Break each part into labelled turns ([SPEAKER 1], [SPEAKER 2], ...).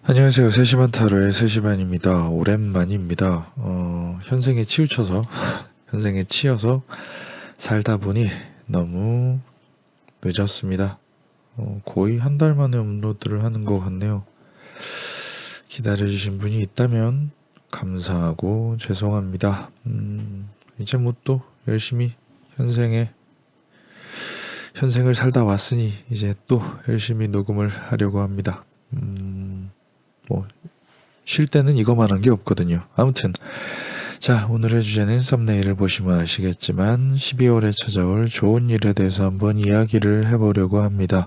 [SPEAKER 1] 안녕하세요. 세시반 타로의 세시반입니다. 오랜만입니다. 현생에 치우쳐서, 현생에 치여서 살다 보니 너무 늦었습니다. 거의 한 달 만에 업로드를 하는 것 같네요. 기다려주신 분이 있다면 감사하고 죄송합니다. 이제 뭐 또 열심히 현생을 살다 왔으니 이제 또 열심히 녹음을 하려고 합니다. 뭐 쉴 때는 이거만 한 게 없거든요. 아무튼 자, 오늘의 주제는 썸네일을 보시면 아시겠지만 12월에 찾아올 좋은 일에 대해서 한번 이야기를 해보려고 합니다.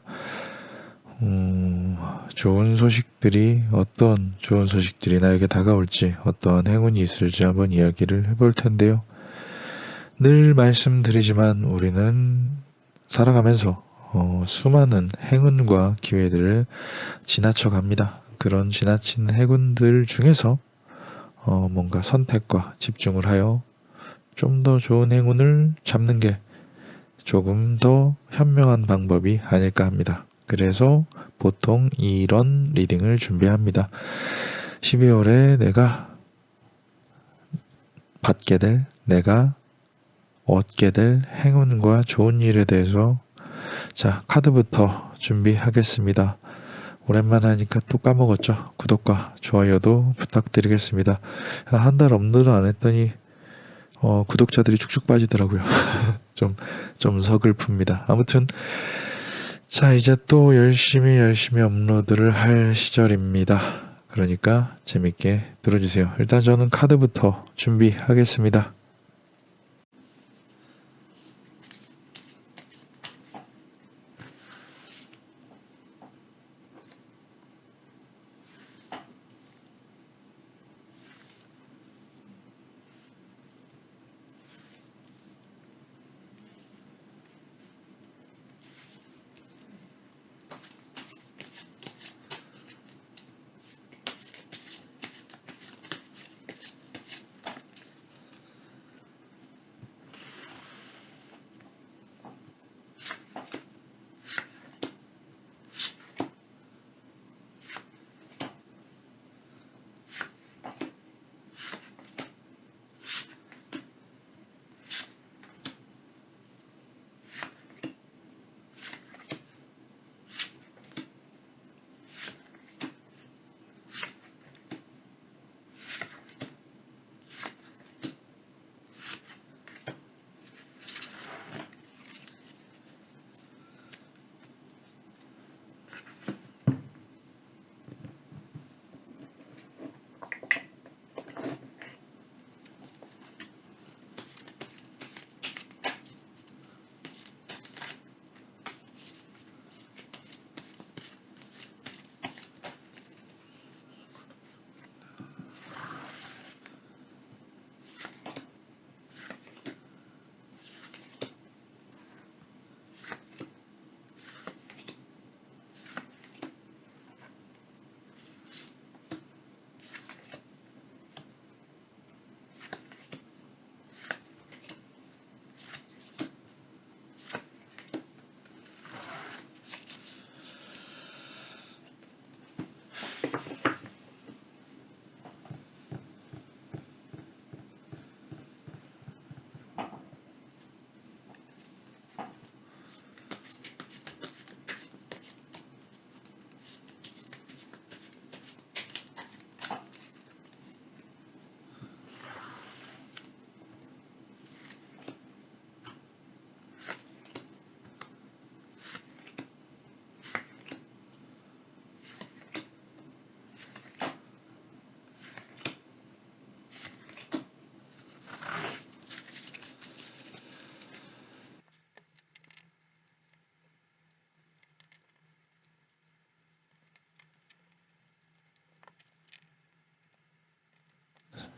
[SPEAKER 1] 어떤 좋은 소식들이 나에게 다가올지, 어떠한 행운이 있을지 한번 이야기를 해볼 텐데요. 늘 말씀드리지만 우리는 살아가면서 수많은 행운과 기회들을 지나쳐 갑니다. 그런 지나친 행운들 중에서 뭔가 선택과 집중을 하여 좀 더 좋은 행운을 잡는 게 조금 더 현명한 방법이 아닐까 합니다. 그래서 보통 이런 리딩을 준비합니다. 12월에 내가 받게 될, 내가 얻게 될 행운과 좋은 일에 대해서 자, 카드부터 준비하겠습니다. 오랜만에 하니까 또 까먹었죠. 구독과 좋아요도 부탁드리겠습니다. 한 달 업로드 안 했더니 구독자들이 쭉쭉 빠지더라고요. 좀 서글픕니다. 아무튼 자, 이제 또 열심히 업로드를 할 시절입니다. 그러니까 재밌게 들어주세요. 일단 저는 카드부터 준비하겠습니다.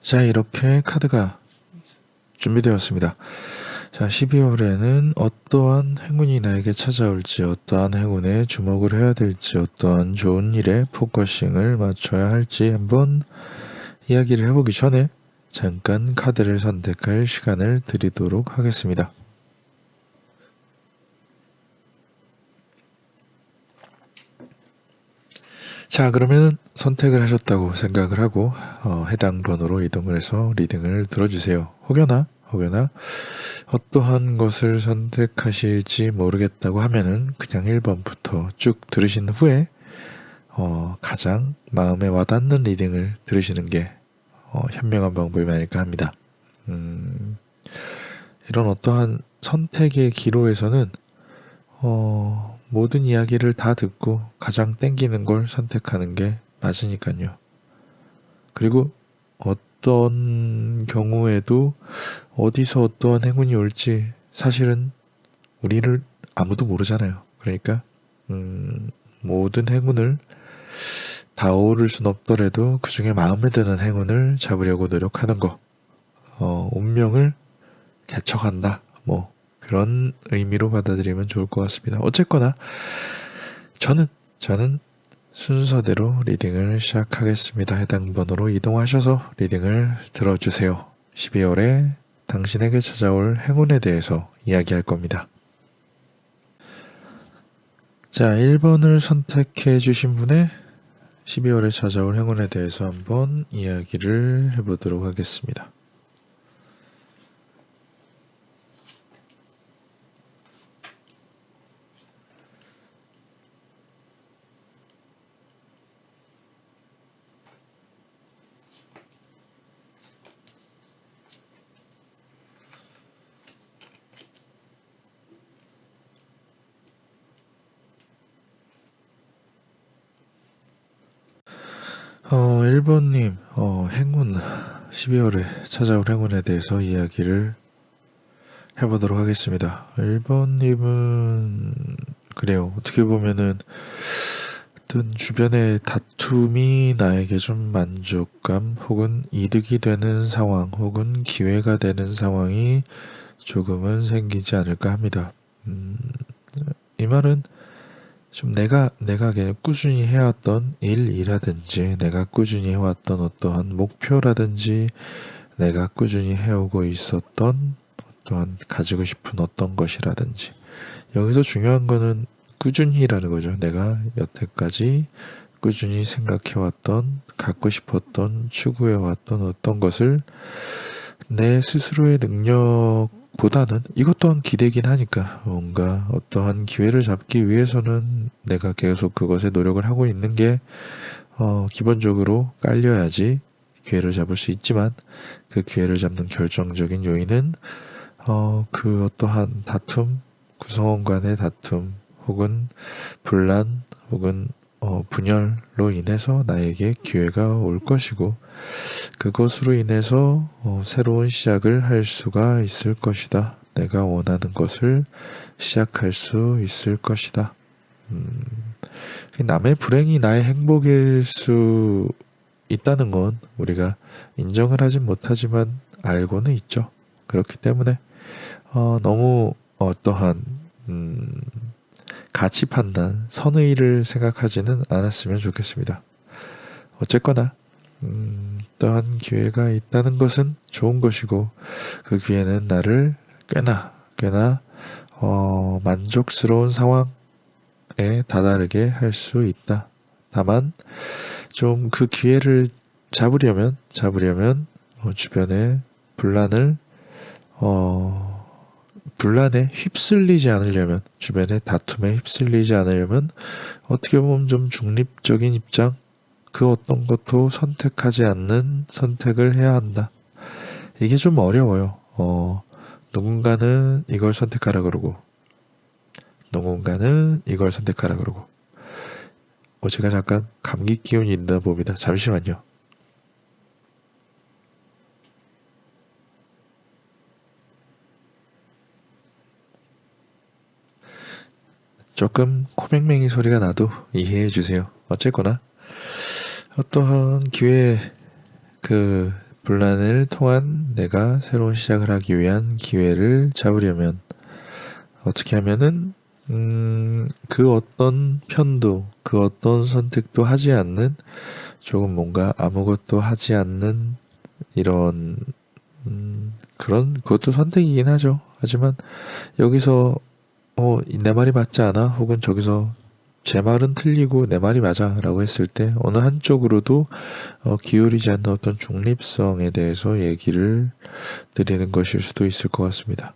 [SPEAKER 1] 자, 이렇게 카드가 준비되었습니다. 자, 12월에는 어떠한 행운이 나에게 찾아올지, 어떠한 행운에 주목을 해야 될지, 어떠한 좋은 일에 포커싱을 맞춰야 할지 한번 이야기를 해보기 전에 잠깐 카드를 선택할 시간을 드리도록 하겠습니다. 자, 그러면 선택을 하셨다고 생각을 하고 해당 번호로 이동을 해서 리딩을 들어주세요. 혹여나 어떠한 것을 선택하실지 모르겠다고 하면은 그냥 1번부터 쭉 들으신 후에 가장 마음에 와닿는 리딩을 들으시는 게 현명한 방법이 아닐까 합니다. 이런 어떠한 선택의 기로에서는 모든 이야기를 다 듣고 가장 땡기는 걸 선택하는 게 맞으니까요. 그리고 어떤 경우에도 어디서 어떠한 행운이 올지 사실은 우리를 아무도 모르잖아요. 그러니까 모든 행운을 다 오를 순 없더라도 그 중에 마음에 드는 행운을 잡으려고 노력하는 거, 운명을 개척한다. 뭐 그런 의미로 받아들이면 좋을 것 같습니다. 어쨌거나 저는 순서대로 리딩을 시작하겠습니다. 해당 번호로 이동하셔서 리딩을 들어주세요. 12월에 당신에게 찾아올 행운에 대해서 이야기할 겁니다. 자, 1번을 선택해 주신 분의 12월에 찾아올 행운에 대해서 한번 이야기를 해보도록 하겠습니다. 어, 1번님, 행운, 12월에 찾아올 행운에 대해서 이야기를 해보도록 하겠습니다. 1번님은, 그래요. 어떻게 보면은, 어떤 주변의 다툼이 나에게 좀 만족감 혹은 이득이 되는 상황 혹은 기회가 되는 상황이 조금은 생기지 않을까 합니다. 이 말은 좀 내가 그냥 꾸준히 해왔던 일이라든지 내가 꾸준히 해왔던 어떠한 목표라든지 내가 꾸준히 해오고 있었던 어떠한 가지고 싶은 어떤 것이라든지 여기서 중요한 거는 꾸준히라는 거죠. 내가 여태까지 꾸준히 생각해왔던 갖고 싶었던 추구해왔던 어떤 것을 내 스스로의 능력보다는 이것 또한 기대긴 하니까 뭔가 어떠한 기회를 잡기 위해서는 내가 계속 그것에 노력을 하고 있는 게 기본적으로 깔려야지 기회를 잡을 수 있지만 그 기회를 잡는 결정적인 요인은 그 어떠한 다툼, 구성원 간의 다툼 혹은 분란 혹은 분열로 인해서 나에게 기회가 올 것이고 그것으로 인해서 새로운 시작을 할 수가 있을 것이다. 내가 원하는 것을 시작할 수 있을 것이다. 남의 불행이 나의 행복일 수 있다는 건 우리가 인정을 하진 못하지만 알고는 있죠. 그렇기 때문에 너무 어떠한 가치 판단, 선의를 생각하지는 않았으면 좋겠습니다. 어쨌거나 또한 기회가 있다는 것은 좋은 것이고 그 기회는 나를 꽤나 만족스러운 상황에 다다르게 할 수 있다. 다만 좀 그 기회를 잡으려면 주변의 분란에 휩쓸리지 않으려면 주변의 다툼에 휩쓸리지 않으려면 어떻게 보면 좀 중립적인 입장 그 어떤 것도 선택하지 않는 선택을 해야 한다. 이게 좀 어려워요. 누군가는 이걸 선택하라 그러고 누군가는 이걸 선택하라 그러고 제가 잠깐 감기 기운이 있나 봅니다. 잠시만요. 조금 코맹맹이 소리가 나도 이해해 주세요. 어쨌거나 어떠한 기회 그 분란을 통한 내가 새로운 시작을 하기 위한 기회를 잡으려면 어떻게 하면은 그 어떤 편도 그 어떤 선택도 하지 않는 조금 뭔가 아무것도 하지 않는 이런 그것도 선택이긴 하죠. 하지만 여기서 내 말이 맞지 않아? 혹은 저기서 제 말은 틀리고 내 말이 맞아라고 했을 때 어느 한쪽으로도 기울이지 않는 어떤 중립성에 대해서 얘기를 드리는 것일 수도 있을 것 같습니다.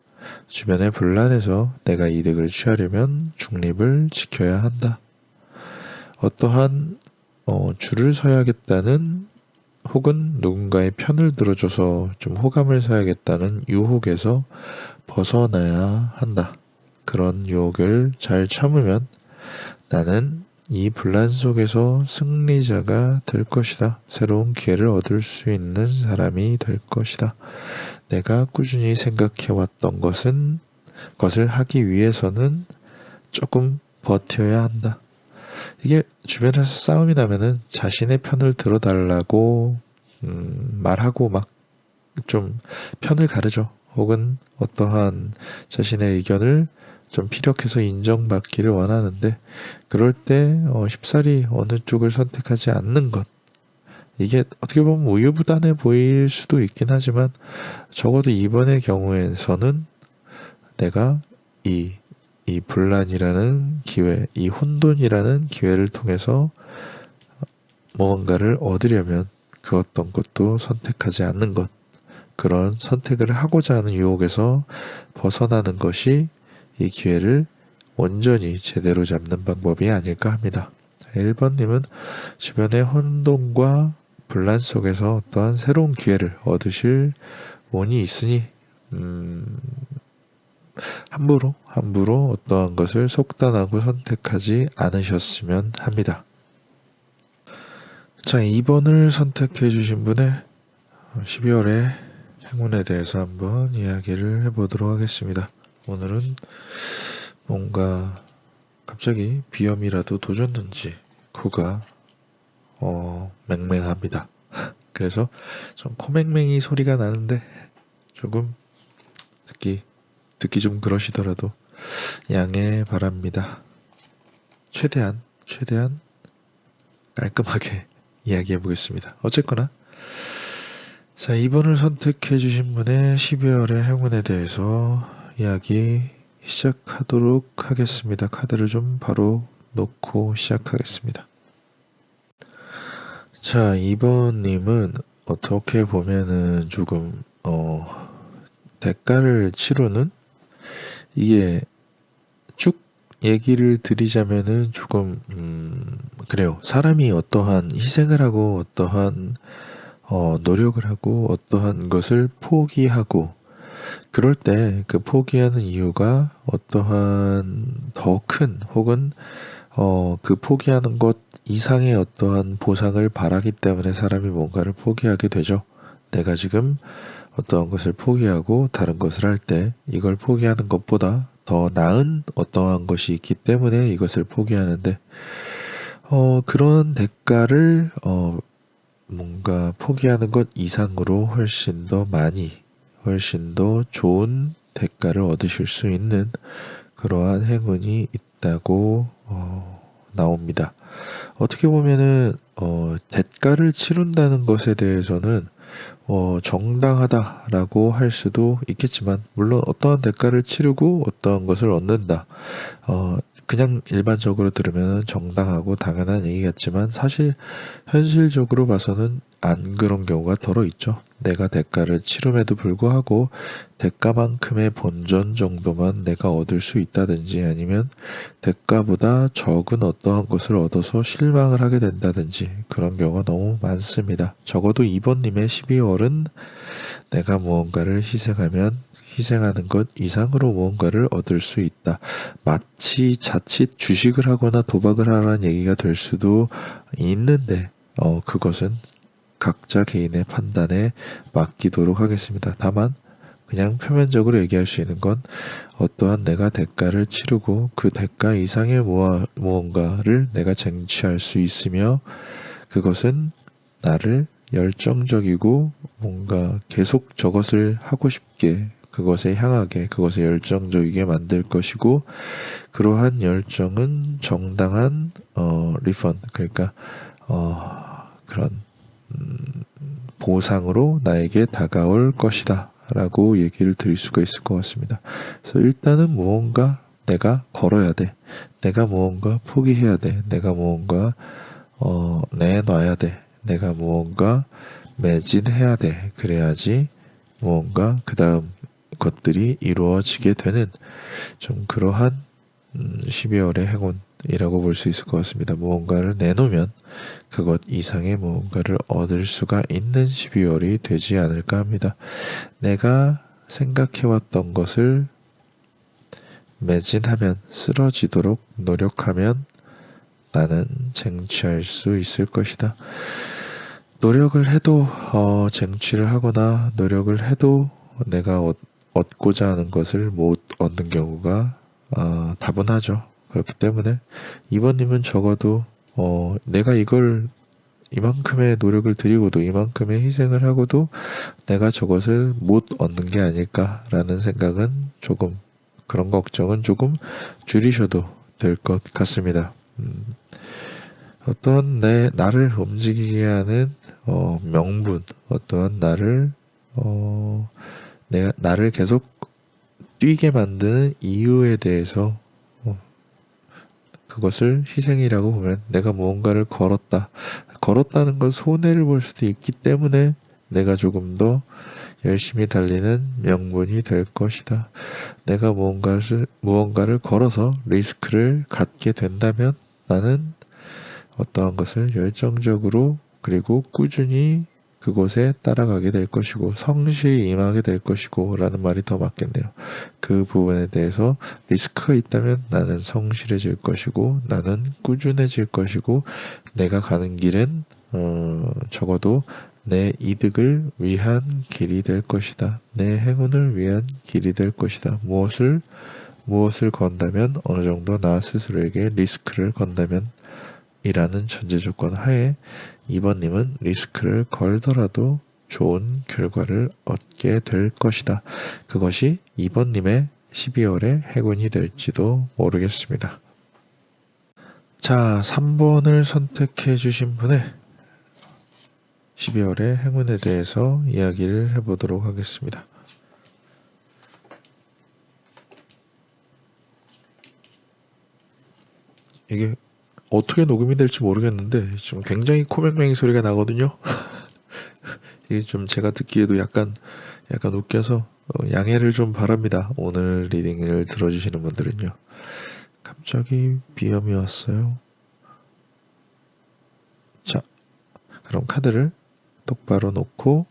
[SPEAKER 1] 주변의 분란에서 내가 이득을 취하려면 중립을 지켜야 한다. 어떠한 줄을 서야겠다는 혹은 누군가의 편을 들어줘서 좀 호감을 사야겠다는 유혹에서 벗어나야 한다. 그런 유혹을 잘 참으면 나는 이 분란 속에서 승리자가 될 것이다. 새로운 기회를 얻을 수 있는 사람이 될 것이다. 내가 꾸준히 생각해왔던 것을 하기 위해서는 조금 버텨야 한다. 이게 주변에서 싸움이 나면은 자신의 편을 들어달라고 말하고 막 좀 편을 가르죠. 혹은 어떠한 자신의 의견을 좀 피력해서 인정받기를 원하는데 그럴 때 쉽사리 어느 쪽을 선택하지 않는 것, 이게 어떻게 보면 우유부단해 보일 수도 있긴 하지만 적어도 이번의 경우에서는 내가 이 분란이라는 기회, 이 혼돈이라는 기회를 통해서 무언가를 얻으려면 그 어떤 것도 선택하지 않는 것, 그런 선택을 하고자 하는 유혹에서 벗어나는 것이 이 기회를 온전히 제대로 잡는 방법이 아닐까 합니다. 1번님은 주변의 혼돈과 분란 속에서 어떠한 새로운 기회를 얻으실 운이 있으니 함부로 어떠한 것을 속단하고 선택하지 않으셨으면 합니다. 자, 2번을 선택해 주신 분의 12월의 행운에 대해서 한번 이야기를 해보도록 하겠습니다. 오늘은 뭔가 갑자기 비염이라도 도졌는지 코가 맹맹합니다. 그래서 좀 코맹맹이 소리가 나는데 조금 듣기 좀 그러시더라도 양해 바랍니다. 최대한 깔끔하게 이야기해 보겠습니다. 어쨌거나 자, 2번을 선택해 주신 분의 12월의 행운에 대해서 이야기 시작하도록 하겠습니다. 카드를 좀 바로 놓고 시작하겠습니다. 자, 2번님은 어떻게 보면은 조금 대가를 치르는, 이게 쭉 얘기를 드리자면은 조금 그래요. 사람이 어떠한 희생을 하고 어떠한 노력을 하고 어떠한 것을 포기하고 그럴 때 그 포기하는 이유가 어떠한 더 큰 혹은 그 포기하는 것 이상의 어떠한 보상을 바라기 때문에 사람이 뭔가를 포기하게 되죠. 내가 지금 어떠한 것을 포기하고 다른 것을 할 때 이걸 포기하는 것보다 더 나은 어떠한 것이 있기 때문에 이것을 포기하는데 그런 대가를 뭔가 포기하는 것 이상으로 훨씬 더 많이, 훨씬 더 좋은 대가를 얻으실 수 있는 그러한 행운이 있다고 나옵니다. 어떻게 보면은 대가를 치른다는 것에 대해서는 정당하다라고 할 수도 있겠지만, 물론 어떠한 대가를 치르고 어떠한 것을 얻는다, 그냥 일반적으로 들으면 정당하고 당연한 얘기 같지만 사실 현실적으로 봐서는 안 그런 경우가 더러 있죠. 내가 대가를 치름에도 불구하고 대가만큼의 본전 정도만 내가 얻을 수 있다든지, 아니면 대가보다 적은 어떠한 것을 얻어서 실망을 하게 된다든지, 그런 경우가 너무 많습니다. 적어도 2번님의 12월은 내가 무언가를 희생하는 것 이상으로 무언가를 얻을 수 있다. 마치 자칫 주식을 하거나 도박을 하라는 얘기가 될 수도 있는데 그것은 각자 개인의 판단에 맡기도록 하겠습니다. 다만 그냥 표면적으로 얘기할 수 있는 건 어떠한 내가 대가를 치르고 그 대가 이상의 무언가를 내가 쟁취할 수 있으며, 그것은 나를 열정적이고 뭔가 계속 저것을 하고 싶게, 그것에 향하게, 그것에 열정적이게 만들 것이고, 그러한 열정은 정당한 리펀드, 그러니까 그런 보상으로 나에게 다가올 것이다 라고 얘기를 드릴 수가 있을 것 같습니다. 그래서 일단은 무언가 내가 걸어야 돼. 내가 무언가 포기해야 돼. 내가 무언가 내놔야 돼. 내가 무언가 매진해야 돼. 그래야지 무언가 그 다음 것들이 이루어지게 되는 좀 그러한 12월의 행운이라고 볼 수 있을 것 같습니다. 무언가를 내놓으면 그것 이상의 무언가를 얻을 수가 있는 12월이 되지 않을까 합니다. 내가 생각해왔던 것을 매진하면 쓰러지도록 노력하면 나는 쟁취할 수 있을 것이다. 노력을 해도 쟁취를 하거나 노력을 해도 내가 얻고자 하는 것을 못 얻는 경우가 다분하죠. 그렇기 때문에 이번님은 적어도 내가 이걸 이만큼의 노력을 들이고도 이만큼의 희생을 하고도 내가 저것을 못 얻는 게 아닐까라는 생각은 조금 그런 걱정은 조금 줄이셔도 될 것 같습니다. 어떤 나를 움직이게 하는 명분, 어떠한 나를 계속 뛰게 만드는 이유에 대해서 그것을 희생이라고 보면 내가 무언가를 걸었다는 건 손해를 볼 수도 있기 때문에 내가 조금 더 열심히 달리는 명분이 될 것이다. 내가 무언가를 걸어서 리스크를 갖게 된다면 나는 어떠한 것을 열정적으로 그리고 꾸준히 그곳에 따라가게 될 것이고 성실히 임하게 될 것이고 라는 말이 더 맞겠네요. 그 부분에 대해서 리스크가 있다면 나는 성실해질 것이고 나는 꾸준해질 것이고 내가 가는 길은 적어도 내 이득을 위한 길이 될 것이다. 내 행운을 위한 길이 될 것이다. 무엇을 건다면 어느 정도 나 스스로에게 리스크를 건다면 이라는 전제 조건 하에 2번님은 리스크를 걸더라도 좋은 결과를 얻게 될 것이다. 그것이 2번님의 12월의 행운이 될지도 모르겠습니다. 자, 3번을 선택해 주신 분의 12월의 행운에 대해서 이야기를 해보도록 하겠습니다. 이게 어떻게 녹음이 될지 모르겠는데 지금 굉장히 코맹맹이 소리가 나거든요. 이게 좀 제가 듣기에도 약간 웃겨서 양해를 좀 바랍니다. 오늘 리딩을 들어주시는 분들은요. 갑자기 비염이 왔어요. 자, 그럼 카드를 똑바로 놓고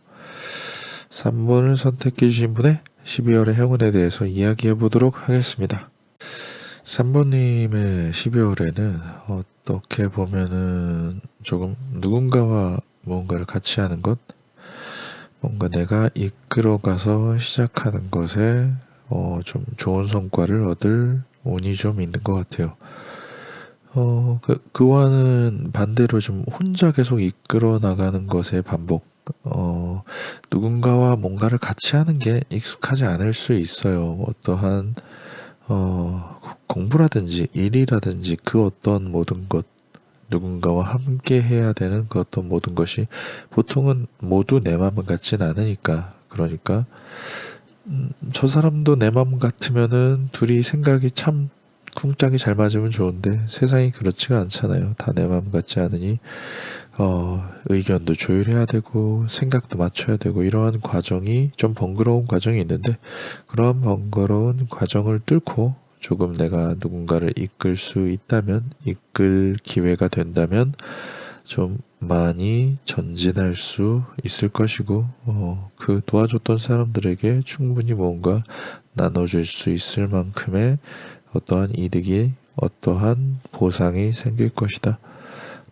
[SPEAKER 1] 3번을 선택해 주신 분의 12월의 행운에 대해서 이야기해 보도록 하겠습니다. 3번님의 12월에는 어떻게 보면은 조금 누군가와 무언가를 같이 하는 것, 뭔가 내가 이끌어가서 시작하는 것에 좀 좋은 성과를 얻을 운이 좀 있는 것 같아요. 그와는 반대로 좀 혼자 계속 이끌어 나가는 것의 반복, 누군가와 뭔가를 같이 하는 게 익숙하지 않을 수 있어요. 어떠한 공부라든지 일이라든지 그 어떤 모든 것, 누군가와 함께 해야 되는 그 어떤 모든 것이 보통은 모두 내 마음 같진 않으니까. 그러니까 저 사람도 내 마음 같으면은 둘이 생각이 참 쿵짝이 잘 맞으면 좋은데 세상이 그렇지가 않잖아요. 다 내 마음 같지 않으니 의견도 조율해야 되고 생각도 맞춰야 되고 이러한 과정이 좀 번거로운 과정이 있는데 그런 번거로운 과정을 뚫고 조금 내가 누군가를 이끌 수 있다면 이끌 기회가 된다면 좀 많이 전진할 수 있을 것이고 그 도와줬던 사람들에게 충분히 뭔가 나눠줄 수 있을 만큼의 어떠한 이득이 어떠한 보상이 생길 것이다.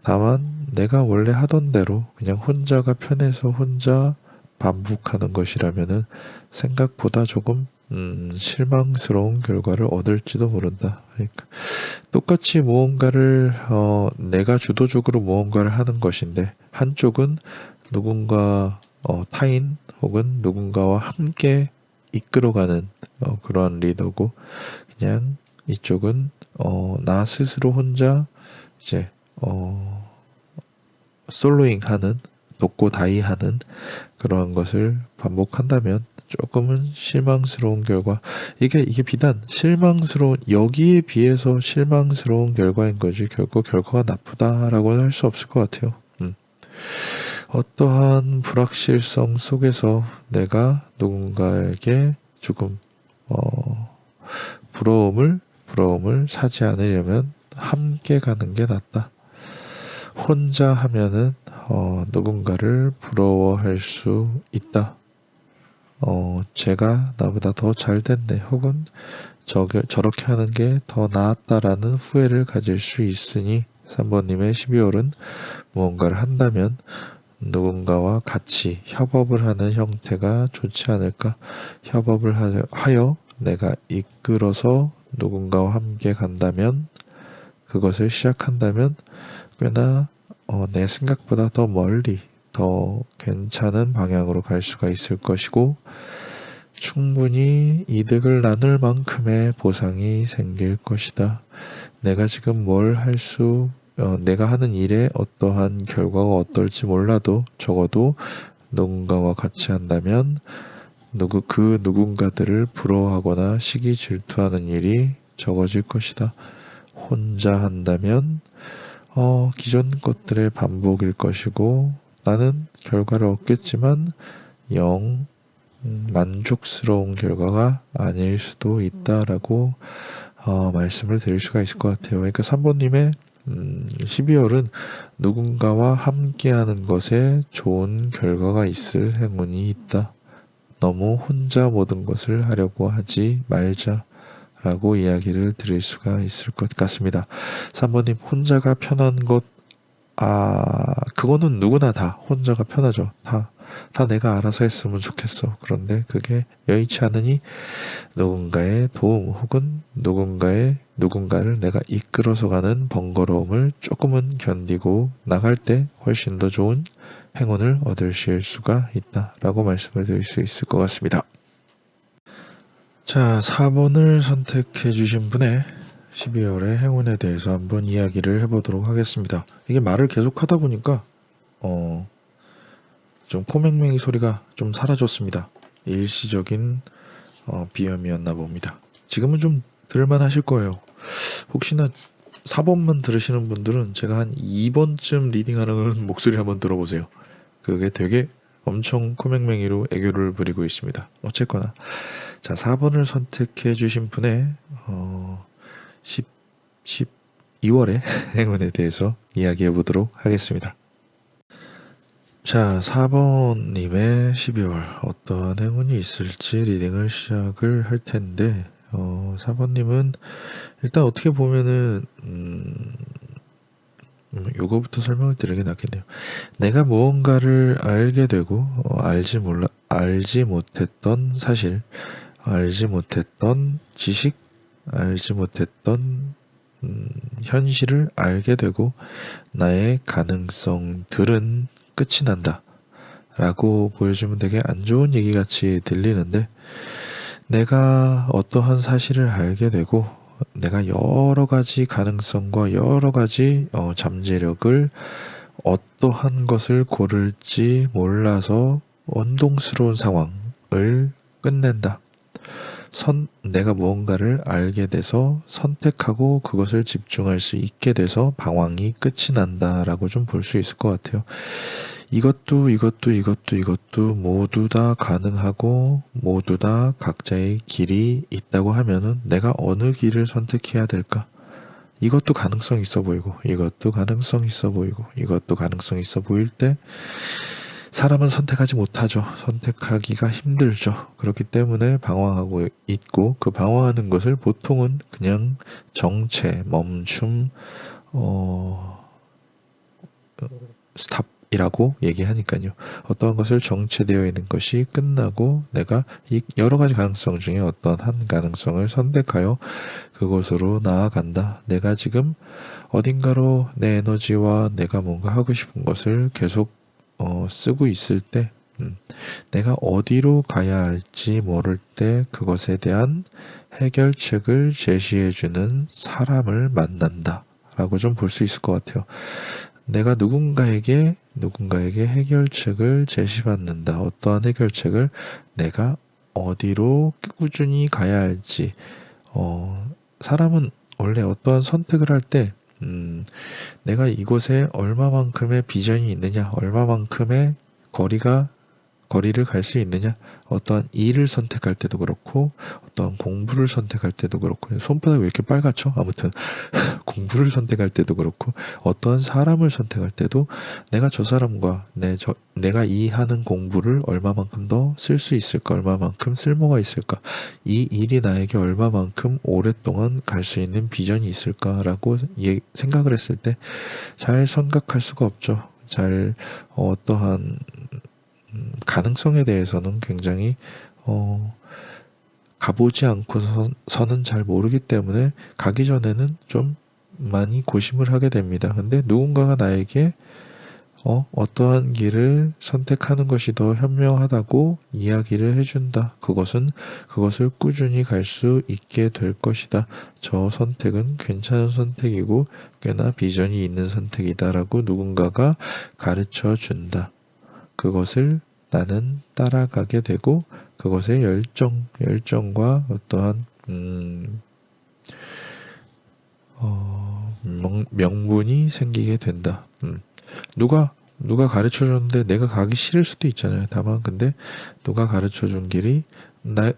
[SPEAKER 1] 다만 내가 원래 하던 대로 그냥 혼자가 편해서 혼자 반복하는 것이라면은 생각보다 조금 실망스러운 결과를 얻을지도 모른다. 그러니까 똑같이 무언가를 내가 주도적으로 무언가를 하는 것인데 한쪽은 누군가 타인 혹은 누군가와 함께 이끌어가는 그러한 리더고 그냥 이쪽은 나 스스로 혼자 이제 솔로잉 하는 독고 다이 하는 그러한 것을 반복한다면 조금은 실망스러운 결과. 이게 비단 여기에 비해서 실망스러운 결과인 거지 결코 결과가 나쁘다라고는 할 수 없을 것 같아요. 어떠한 불확실성 속에서 내가 누군가에게 조금 부러움을 사지 않으려면 함께 가는 게 낫다. 혼자 하면은 누군가를 부러워할 수 있다. 제가 나보다 더 잘 됐네. 혹은 저렇게 하는 게 더 나았다라는 후회를 가질 수 있으니 3번님의 12월은 무언가를 한다면 누군가와 같이 협업을 하는 형태가 좋지 않을까. 협업을 하여 내가 이끌어서 누군가와 함께 간다면, 그것을 시작한다면 꽤나 내 생각보다 더 멀리 더 괜찮은 방향으로 갈 수가 있을 것이고, 충분히 이득을 나눌 만큼의 보상이 생길 것이다. 내가 지금 내가 하는 일에 어떠한 결과가 어떨지 몰라도 적어도 누군가와 같이 한다면 그 누군가들을 부러워하거나 시기 질투하는 일이 적어질 것이다. 혼자 한다면 기존 것들의 반복일 것이고, 나는 결과를 얻겠지만 영 만족스러운 결과가 아닐 수도 있다라고 말씀을 드릴 수가 있을 것 같아요. 그러니까 3번님의 12월은 누군가와 함께하는 것에 좋은 결과가 있을 행운이 있다. 너무 혼자 모든 것을 하려고 하지 말자라고 이야기를 드릴 수가 있을 것 같습니다. 3번님, 혼자가 편한 것, 그거는 누구나 다 혼자가 편하죠. 다 내가 알아서 했으면 좋겠어. 그런데 그게 여의치 않으니 누군가의 도움 혹은 누군가를 내가 이끌어서 가는 번거로움을 조금은 견디고 나갈 때 훨씬 더 좋은 행운을 얻으실 수가 있다라고 말씀을 드릴 수 있을 것 같습니다. 자, 4번을 선택해 주신 분의 12월의 행운에 대해서 한번 이야기를 해보도록 하겠습니다. 이게 말을 계속 하다 보니까 좀 코맹맹이 소리가 좀 사라졌습니다. 일시적인 비염이었나 봅니다. 지금은 좀 들을만 하실 거예요. 혹시나 4번만 들으시는 분들은 제가 한 2번쯤 리딩하는 목소리 한번 들어보세요. 그게 되게 엄청 코맹맹이로 애교를 부리고 있습니다. 어쨌거나 자, 4번을 선택해 주신 분의 12월의 행운에 대해서 이야기해 보도록 하겠습니다. 자, 4번님의 12월 어떠한 행운이 있을지 리딩을 시작을 할 텐데 4번님은 일단 어떻게 보면은 요거부터 설명을 드리는 게 낫겠네요. 내가 무언가를 알게 되고 알지 못했던 사실, 알지 못했던 지식, 알지 못했던 현실을 알게 되고 나의 가능성들은 끝이 난다 라고 보여주면 되게 안 좋은 얘기 같이 들리는데, 내가 어떠한 사실을 알게 되고 내가 여러 가지 가능성과 여러 가지 잠재력을 어떠한 것을 고를지 몰라서 원동스러운 상황을 끝낸다. 내가 무언가를 알게 돼서 선택하고 그것을 집중할 수 있게 돼서 방황이 끝이 난다라고 좀 볼 수 있을 것 같아요. 이것도 모두 다 가능하고 모두 다 각자의 길이 있다고 하면은 내가 어느 길을 선택해야 될까? 이것도 가능성 있어 보이고 이것도 가능성 있어 보이고 이것도 가능성 있어 보일 때 사람은 선택하지 못하죠. 선택하기가 힘들죠. 그렇기 때문에 방황하고 있고, 그 방황하는 것을 보통은 그냥 정체, 멈춤, 스탑이라고 얘기하니까요. 어떠한 것을 정체되어 있는 것이 끝나고 내가 이 여러 가지 가능성 중에 어떤 한 가능성을 선택하여 그곳으로 나아간다. 내가 지금 어딘가로 내 에너지와 내가 뭔가 하고 싶은 것을 계속 쓰고 있을 때 내가 어디로 가야 할지 모를 때 그것에 대한 해결책을 제시해주는 사람을 만난다 라고 좀 볼 수 있을 것 같아요. 내가 누군가에게 해결책을 제시받는다. 어떠한 해결책을 내가 어디로 꾸준히 가야 할지, 사람은 원래 어떠한 선택을 할 때, 내가 이곳에 얼마만큼의 비전이 있느냐, 얼마만큼의 거리를 갈 수 있느냐, 어떠한 일을 선택할 때도 그렇고, 어떠한 공부를 선택할 때도 그렇고, 손바닥이 왜 이렇게 빨갛죠? 아무튼, 공부를 선택할 때도 그렇고, 어떠한 사람을 선택할 때도 내가 저 사람과 내가 이 하는 공부를 얼마만큼 더 쓸 수 있을까, 얼마만큼 쓸모가 있을까, 이 일이 나에게 얼마만큼 오랫동안 갈 수 있는 비전이 있을까라고 생각을 했을 때 잘 생각할 수가 없죠. 어떠한 가능성에 대해서는 굉장히 가보지 않고서는 잘 모르기 때문에 가기 전에는 좀 많이 고심을 하게 됩니다. 근데 누군가가 나에게 어떠한 길을 선택하는 것이 더 현명하다고 이야기를 해준다. 그것을 꾸준히 갈 수 있게 될 것이다. 저 선택은 괜찮은 선택이고 꽤나 비전이 있는 선택이다라고 누군가가 가르쳐 준다. 그것을 나는 따라가게 되고 그것에 열정과 어떠한 명분이 생기게 된다. 누가 가르쳐 줬는데 내가 가기 싫을 수도 있잖아요. 다만 근데 누가 가르쳐 준 길이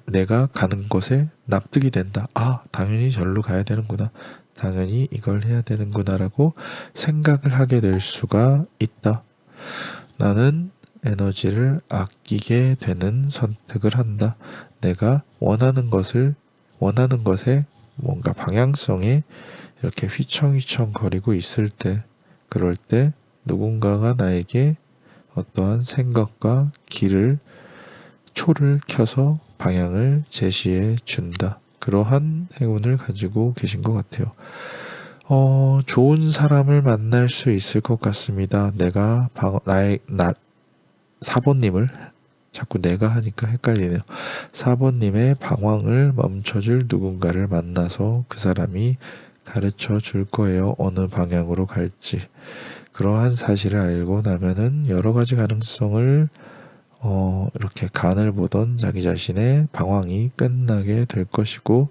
[SPEAKER 1] 내가 가는 것에 납득이 된다. 아, 당연히 절로 가야 되는구나. 당연히 이걸 해야 되는구나라고 생각을 하게 될 수가 있다. 나는 에너지를 아끼게 되는 선택을 한다. 내가 원하는 것에 뭔가 방향성에 이렇게 휘청휘청 거리고 있을 때, 그럴 때 누군가가 나에게 어떠한 생각과 초를 켜서 방향을 제시해 준다. 그러한 행운을 가지고 계신 것 같아요. 좋은 사람을 만날 수 있을 것 같습니다. 내가 4번님을 자꾸 내가 하니까 헷갈리네요. 4번님의 방황을 멈춰줄 누군가를 만나서 그 사람이 가르쳐 줄 거예요. 어느 방향으로 갈지. 그러한 사실을 알고 나면은 여러 가지 가능성을 이렇게 간을 보던 자기 자신의 방황이 끝나게 될 것이고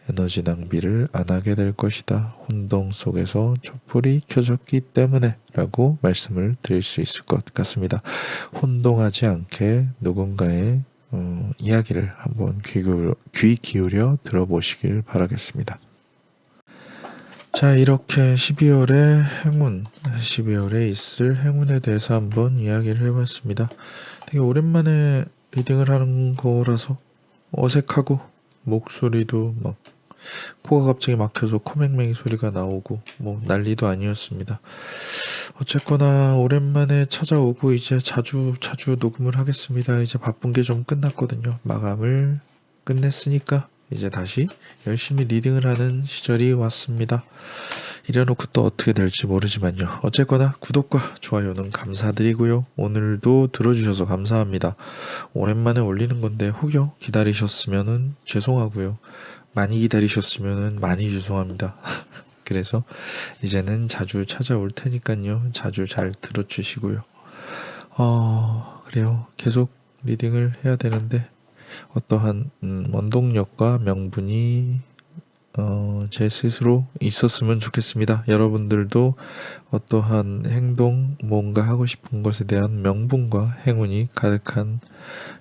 [SPEAKER 1] 에너지 낭비를 안 하게 될 것이다. 혼동 속에서 촛불이 켜졌기 때문에 라고 말씀을 드릴 수 있을 것 같습니다. 혼동하지 않게 누군가의 이야기를 한번 귀 기울여 들어보시길 바라겠습니다. 자, 이렇게 12월에 있을 행운에 대해서 한번 이야기를 해봤습니다. 되게 오랜만에 리딩을 하는 거라서 어색하고 목소리도 막 코가 갑자기 막혀서 코맹맹이 소리가 나오고 뭐 난리도 아니었습니다. 어쨌거나 오랜만에 찾아오고 이제 자주 녹음을 하겠습니다. 이제 바쁜 게 좀 끝났거든요. 마감을 끝냈으니까 이제 다시 열심히 리딩을 하는 시절이 왔습니다. 이래놓고 또 어떻게 될지 모르지만요. 어쨌거나 구독과 좋아요는 감사드리고요. 오늘도 들어주셔서 감사합니다. 오랜만에 올리는 건데 혹여 기다리셨으면은 죄송하고요. 많이 기다리셨으면은 많이 죄송합니다. 그래서 이제는 자주 찾아올 테니까요. 자주 잘 들어주시고요. 그래요. 계속 리딩을 해야 되는데 어떠한 원동력과 명분이 제 스스로 있었으면 좋겠습니다. 여러분들도 어떠한 행동, 뭔가 하고 싶은 것에 대한 명분과 행운이 가득한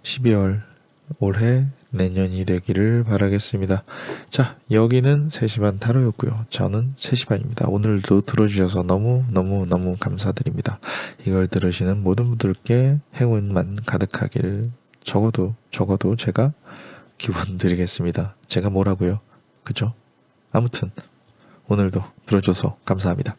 [SPEAKER 1] 12월 올해 내년이 되기를 바라겠습니다. 자, 여기는 3시 반 타로였고요. 저는 3시 반입니다. 오늘도 들어주셔서 너무 감사드립니다. 이걸 들으시는 모든 분들께 행운만 가득하기를 적어도 제가 기분 드리겠습니다. 제가 뭐라고요? 그죠? 아무튼 오늘도 들어줘서 감사합니다.